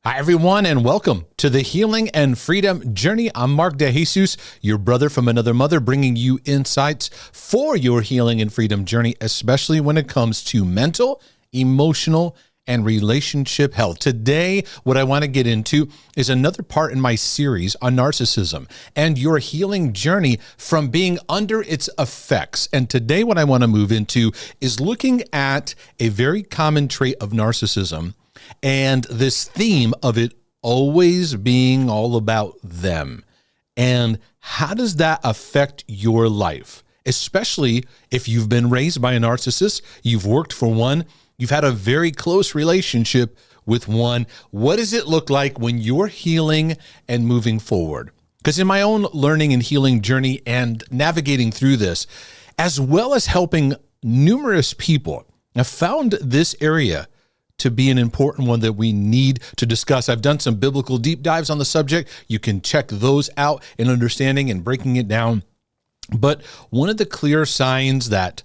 Hi, everyone, and welcome to the Healing and Freedom Journey. I'm Mark DeJesus, your brother from another mother, bringing you insights for your healing and freedom journey, especially when it comes to mental, emotional, and relationship health. Today, what I want to get into is another part in my series on narcissism and your healing journey from being under its effects. And today, what I want to move into is looking at a very common trait of narcissism and this theme of it always being all about them. And how does that affect your life? Especially if you've been raised by a narcissist, you've worked for one, you've had a very close relationship with one. What does it look like when you're healing and moving forward? Because in my own learning and healing journey and navigating through this, as well as helping numerous people, I've found this area to be an important one that we need to discuss. I've done some biblical deep dives on the subject. You can check those out in understanding and breaking it down. But one of the clear signs that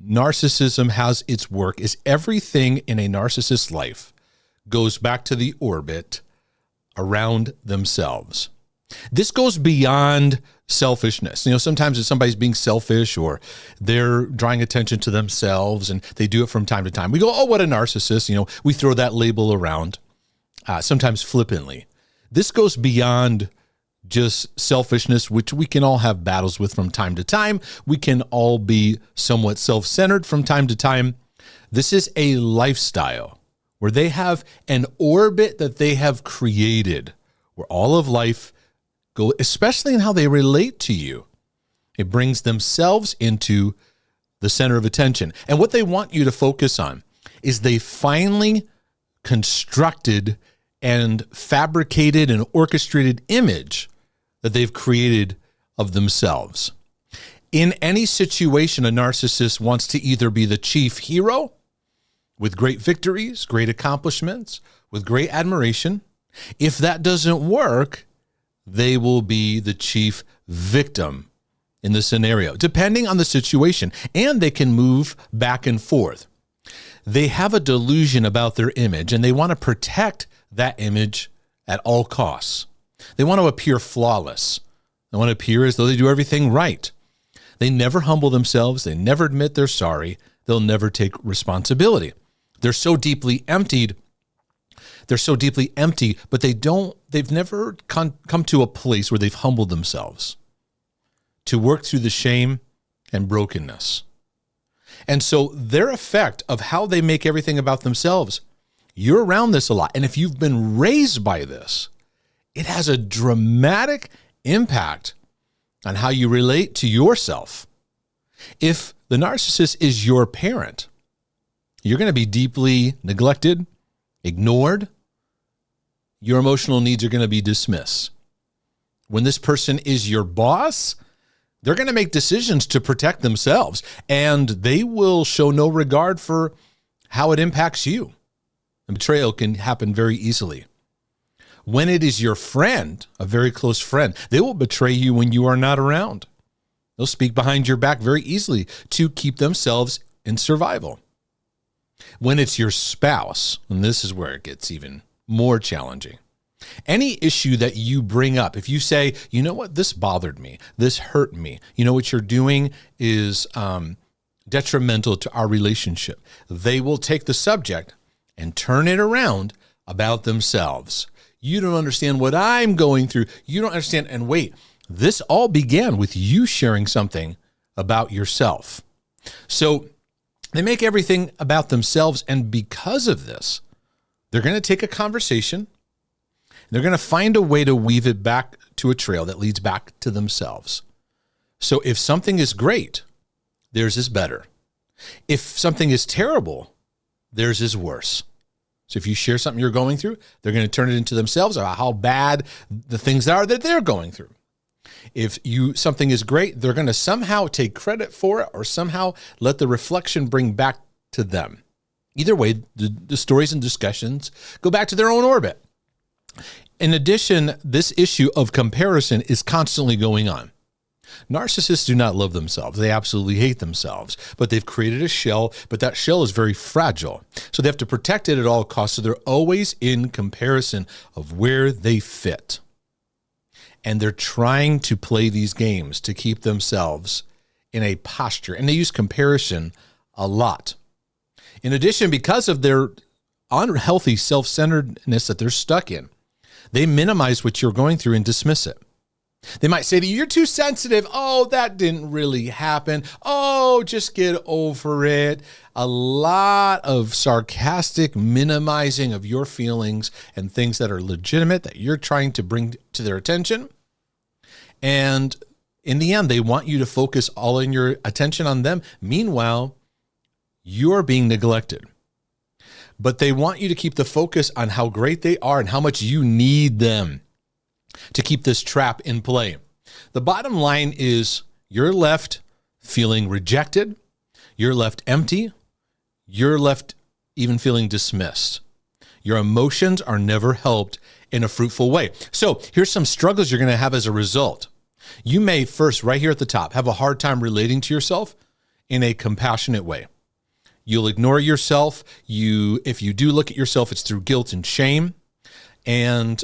narcissism has its work is everything in a narcissist's life goes back to the orbit around themselves. This goes beyond selfishness. Sometimes if somebody's being selfish or they're drawing attention to themselves and they do it from time to time, we go, oh, what a narcissist. We throw that label around, sometimes flippantly. This goes beyond just selfishness, which we can all have battles with from time to time. We can all be somewhat self-centered from time to time. This is a lifestyle where they have an orbit that they have created where all of life go, especially in how they relate to you. It brings themselves into the center of attention. And what they want you to focus on is they finally constructed and fabricated an orchestrated image that they've created of themselves. In any situation, a narcissist wants to either be the chief hero with great victories, great accomplishments, with great admiration. If that doesn't work, they will be the chief victim in the scenario, depending on the situation, and they can move back and forth. They have a delusion about their image, and they want to protect that image at all costs. They want to appear flawless. They want to appear as though they do everything right. They never humble themselves. They never admit they're sorry. They'll never take responsibility. They're so deeply empty, but they've never come to a place where they've humbled themselves to work through the shame and brokenness. And so their effect of how they make everything about themselves, you're around this a lot. And if you've been raised by this, it has a dramatic impact on how you relate to yourself. If the narcissist is your parent, you're going to be deeply neglected, ignored. Your emotional needs are going to be dismissed. When this person is your boss, they're going to make decisions to protect themselves, and they will show no regard for how it impacts you. And betrayal can happen very easily. When it is your friend, a very close friend, they will betray you when you are not around. They'll speak behind your back very easily to keep themselves in survival. When it's your spouse, and this is where it gets even more challenging. Any issue that you bring up, if you say, you know what, this bothered me, this hurt me, what you're doing is detrimental to our relationship, they will take the subject and turn it around about themselves. You don't understand what I'm going through. You don't understand. And wait, this all began with you sharing something about yourself. So they make everything about themselves. And because of this, they're going to take a conversation. They're going to find a way to weave it back to a trail that leads back to themselves. So if something is great, theirs is better. If something is terrible, theirs is worse. So if you share something you're going through, they're going to turn it into themselves about how bad the things are that they're going through. If something is great, they're going to somehow take credit for it or somehow let the reflection bring back to them. Either way, the stories and discussions go back to their own orbit. In addition, this issue of comparison is constantly going on. Narcissists do not love themselves. They absolutely hate themselves, but they've created a shell, but that shell is very fragile. So they have to protect it at all costs. So they're always in comparison of where they fit. And they're trying to play these games to keep themselves in a posture. And they use comparison a lot. In addition, because of their unhealthy self-centeredness that they're stuck in, they minimize what you're going through and dismiss it. They might say to you, you're too sensitive. Oh, that didn't really happen. Oh, just get over it. A lot of sarcastic minimizing of your feelings and things that are legitimate that you're trying to bring to their attention. And in the end, they want you to focus all in your attention on them. Meanwhile, you're being neglected. But they want you to keep the focus on how great they are and how much you need them to keep this trap in play. The bottom line is you're left feeling rejected. You're left empty. You're left even feeling dismissed. Your emotions are never helped in a fruitful way. So here's some struggles you're going to have as a result. You may first, right here at the top, have a hard time relating to yourself in a compassionate way. You'll ignore yourself. If you do look at yourself, it's through guilt and shame. And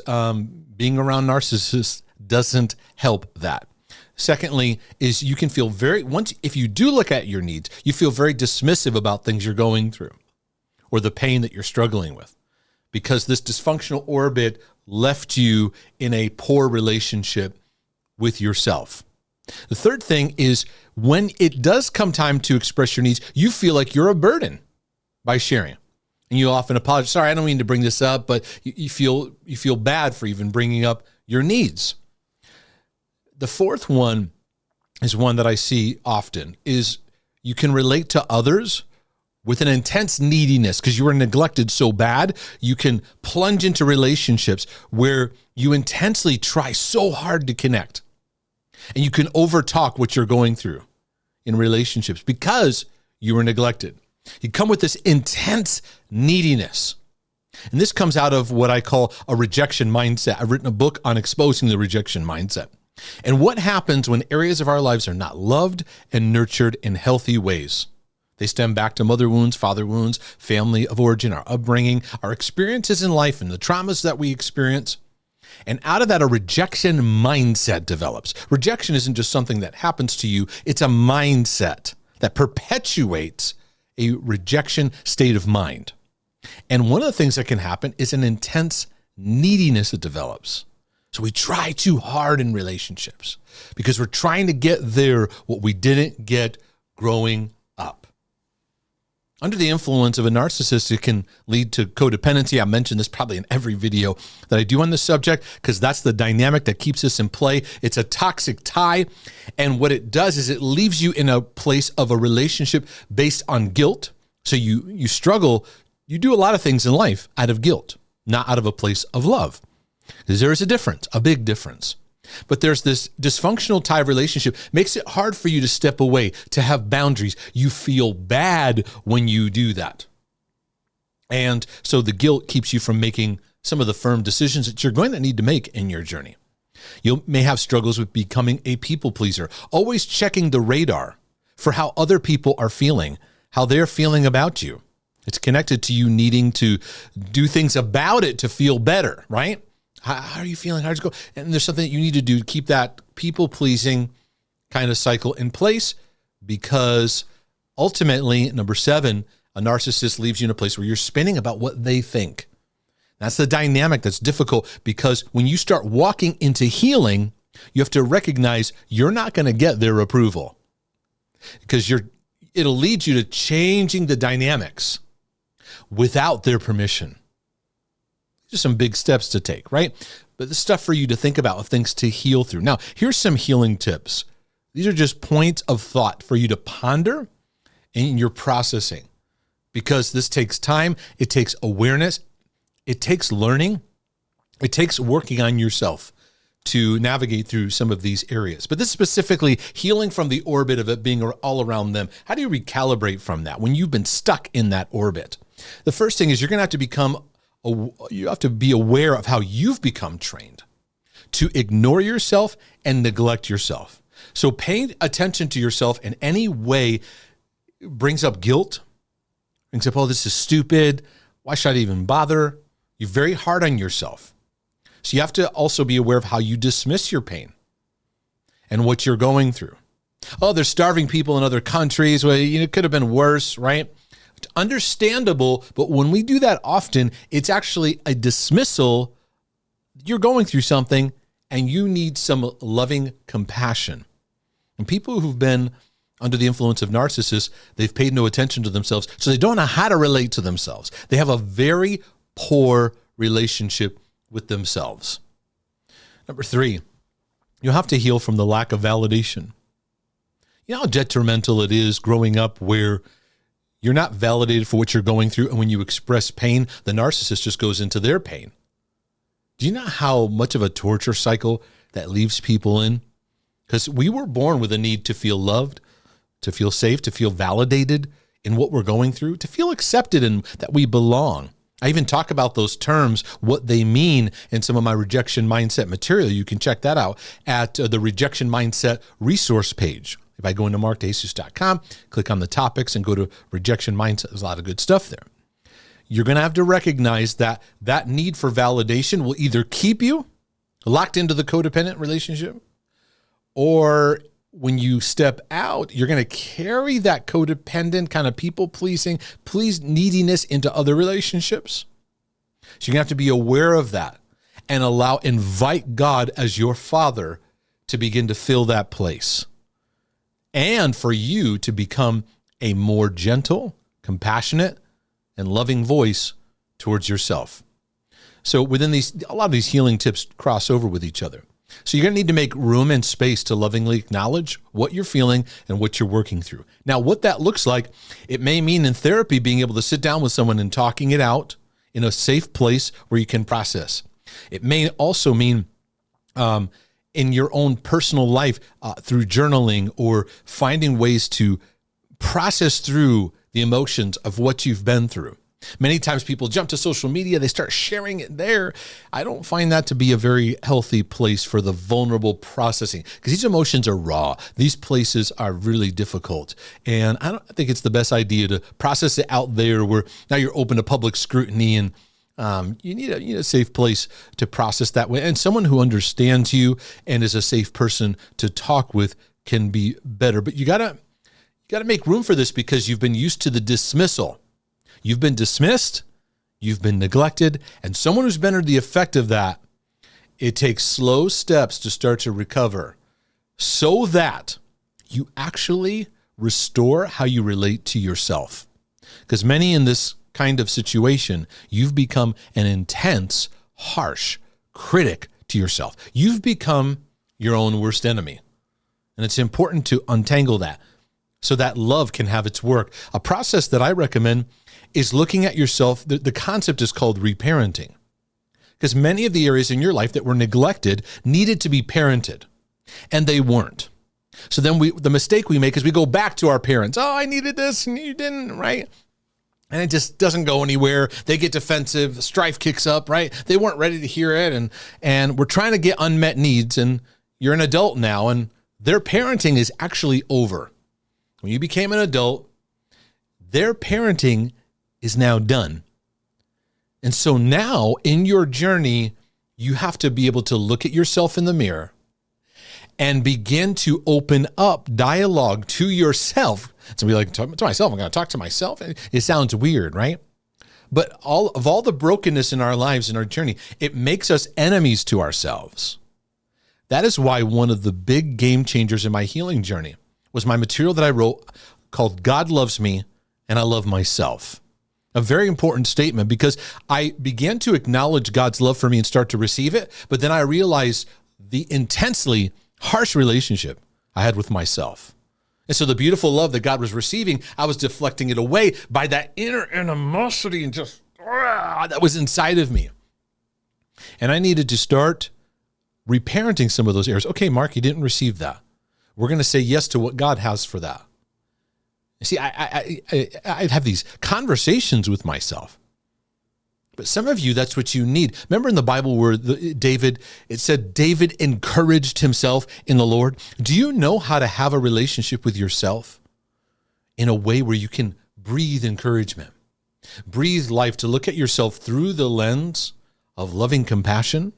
being around narcissists doesn't help that. Secondly, is you can feel if you do look at your needs, you feel very dismissive about things you're going through or the pain that you're struggling with because this dysfunctional orbit left you in a poor relationship with yourself. The third thing is when it does come time to express your needs, you feel like you're a burden by sharing. And you often apologize. Sorry, I don't mean to bring this up, but you feel bad for even bringing up your needs. The fourth one is one that I see often is you can relate to others with an intense neediness because you were neglected so bad. You can plunge into relationships where you intensely try so hard to connect. And you can overtalk what you're going through in relationships because you were neglected. You come with this intense neediness. And this comes out of what I call a rejection mindset. I've written a book on exposing the rejection mindset. And what happens when areas of our lives are not loved and nurtured in healthy ways? They stem back to mother wounds, father wounds, family of origin, our upbringing, our experiences in life, and the traumas that we experience. And out of that, a rejection mindset develops. Rejection isn't just something that happens to you. It's a mindset that perpetuates a rejection state of mind. And one of the things that can happen is an intense neediness that develops. So we try too hard in relationships because we're trying to get there what we didn't get growing up. Under the influence of a narcissist, it can lead to codependency. I mentioned this probably in every video that I do on this subject because that's the dynamic that keeps us in play. It's a toxic tie. And what it does is it leaves you in a place of a relationship based on guilt. So you struggle. You do a lot of things in life out of guilt, not out of a place of love. Because there is a difference, a big difference. But there's this dysfunctional tie of relationship makes it hard for you to step away, to have boundaries. You feel bad when you do that. And so the guilt keeps you from making some of the firm decisions that you're going to need to make in your journey. You may have struggles with becoming a people pleaser, always checking the radar for how other people are feeling, how they're feeling about you. It's connected to you needing to do things about it to feel better, right? How are you feeling? How's it go? And there's something that you need to do to keep that people-pleasing kind of cycle in place because ultimately, number 7, a narcissist leaves you in a place where you're spinning about what they think. That's the dynamic that's difficult because when you start walking into healing, you have to recognize you're not going to get their approval because it'll lead you to changing the dynamics without their permission. Just some big steps to take, right? But the stuff for you to think about, things to heal through. Now, here's some healing tips. These are just points of thought for you to ponder in your processing because this takes time. It takes awareness. It takes learning. It takes working on yourself to navigate through some of these areas. But this specifically healing from the orbit of it being all around them. How do you recalibrate from that when you've been stuck in that orbit? The first thing is you're going to have to be aware of how you've become trained to ignore yourself and neglect yourself. So paying attention to yourself in any way brings up guilt, brings up, oh, this is stupid. Why should I even bother? You're very hard on yourself. So you have to also be aware of how you dismiss your pain and what you're going through. Oh, there's starving people in other countries. Well, it could have been worse, right? It's understandable, but when we do that often, it's actually a dismissal. You're going through something and you need some loving compassion. And people who've been under the influence of narcissists, they've paid no attention to themselves, so they don't know how to relate to themselves. They have a very poor relationship with themselves. Number 3, you'll have to heal from the lack of validation. You know how detrimental it is growing up where you're not validated for what you're going through, and when you express pain, the narcissist just goes into their pain. Do you know how much of a torture cycle that leaves people in? Because we were born with a need to feel loved, to feel safe, to feel validated in what we're going through, to feel accepted and that we belong. I even talk about those terms, what they mean in some of my Rejection Mindset material. You can check that out at the Rejection Mindset resource page. If I go into markdejesus.com, click on the topics and go to Rejection Mindset, there's a lot of good stuff there. You're going to have to recognize that that need for validation will either keep you locked into the codependent relationship, or when you step out, you're going to carry that codependent kind of people-pleasing, neediness into other relationships. So you're going to have to be aware of that and invite God as your Father to begin to fill that place. And for you to become a more gentle, compassionate, and loving voice towards yourself. So within a lot of these healing tips cross over with each other. So you're going to need to make room and space to lovingly acknowledge what you're feeling and what you're working through. Now, what that looks like, it may mean in therapy being able to sit down with someone and talking it out in a safe place where you can process. It may also mean in your own personal life through journaling or finding ways to process through the emotions of what you've been through. Many times people jump to social media, they start sharing it there. I don't find that to be a very healthy place for the vulnerable processing, because these emotions are raw. These places are really difficult. And I don't think it's the best idea to process it out there where now you're open to public scrutiny, and you need a safe place to process that way. And someone who understands you and is a safe person to talk with can be better. But you gotta make room for this, because you've been used to the dismissal. You've been dismissed, you've been neglected, and someone who's been under the effect of that, it takes slow steps to start to recover so that you actually restore how you relate to yourself. Because many in this kind of situation, you've become an intense, harsh critic to yourself. You've become your own worst enemy. And it's important to untangle that so that love can have its work. A process that I recommend is looking at yourself. The concept is called reparenting, because many of the areas in your life that were neglected needed to be parented, and they weren't. So then the mistake we make is we go back to our parents. Oh, I needed this and you didn't, right? And it just doesn't go anywhere. They get defensive, strife kicks up, right? They weren't ready to hear it, and we're trying to get unmet needs, and you're an adult now, and their parenting is actually over. When you became an adult, their parenting is now done. And so now in your journey, you have to be able to look at yourself in the mirror and begin to open up dialogue to yourself. So be like, to myself, I'm going to talk to myself. It sounds weird, right? But all the brokenness in our lives, in our journey, it makes us enemies to ourselves. That is why one of the big game changers in my healing journey was my material that I wrote called God Loves Me and I Love Myself. A very important statement, because I began to acknowledge God's love for me and start to receive it, but then I realized the intensely harsh relationship I had with myself. And so the beautiful love that God was receiving, I was deflecting it away by that inner animosity and just that was inside of me. And I needed to start reparenting some of those areas. Okay, Mark, you didn't receive that. We're going to say yes to what God has for that. See, I have these conversations with myself. But some of you, that's what you need. Remember in the Bible where it said David encouraged himself in the Lord. Do you know how to have a relationship with yourself in a way where you can breathe encouragement, breathe life, to look at yourself through the lens of loving compassion,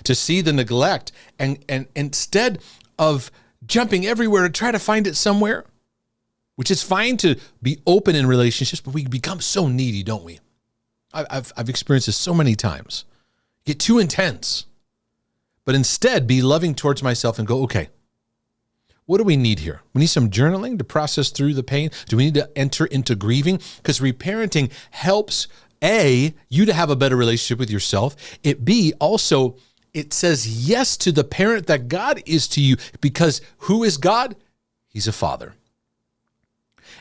to see the neglect and instead of jumping everywhere to try to find it somewhere, which is fine to be open in relationships, but we become so needy, don't we? I've experienced this so many times. Get too intense, but instead be loving towards myself and go, okay, what do we need here? We need some journaling to process through the pain. Do we need to enter into grieving? Because reparenting helps, A, you to have a better relationship with yourself. Also, it says yes to the parent that God is to you, because who is God? He's a father.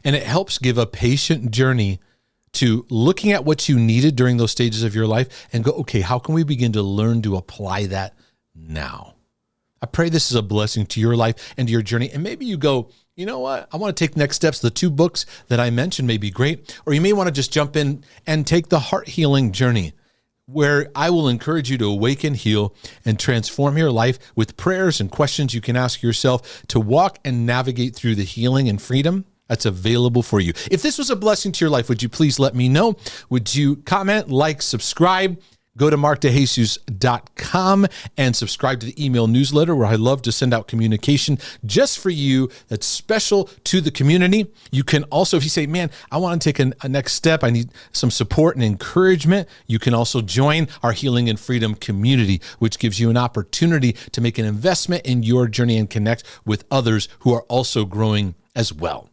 And it helps give a patient journey to looking at what you needed during those stages of your life and go, okay, how can we begin to learn to apply that now? I pray this is a blessing to your life and to your journey. And maybe you go, you know what? I want to take next steps. The 2 books that I mentioned may be great. Or you may want to just jump in and take the heart healing journey, where I will encourage you to awaken, heal, and transform your life with prayers and questions you can ask yourself to walk and navigate through the healing and freedom that's available for you. If this was a blessing to your life, would you please let me know? Would you comment, like, subscribe? Go to markdejesus.com and subscribe to the email newsletter, where I love to send out communication just for you that's special to the community. You can also, if you say, man, I want to take a next step, I need some support and encouragement, you can also join our Healing and Freedom community, which gives you an opportunity to make an investment in your journey and connect with others who are also growing as well.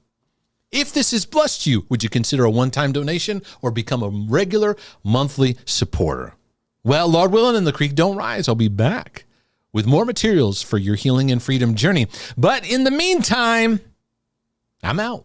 If this has blessed you, would you consider a one-time donation or become a regular monthly supporter? Well, Lord willing, and the creek don't rise, I'll be back with more materials for your healing and freedom journey. But in the meantime, I'm out.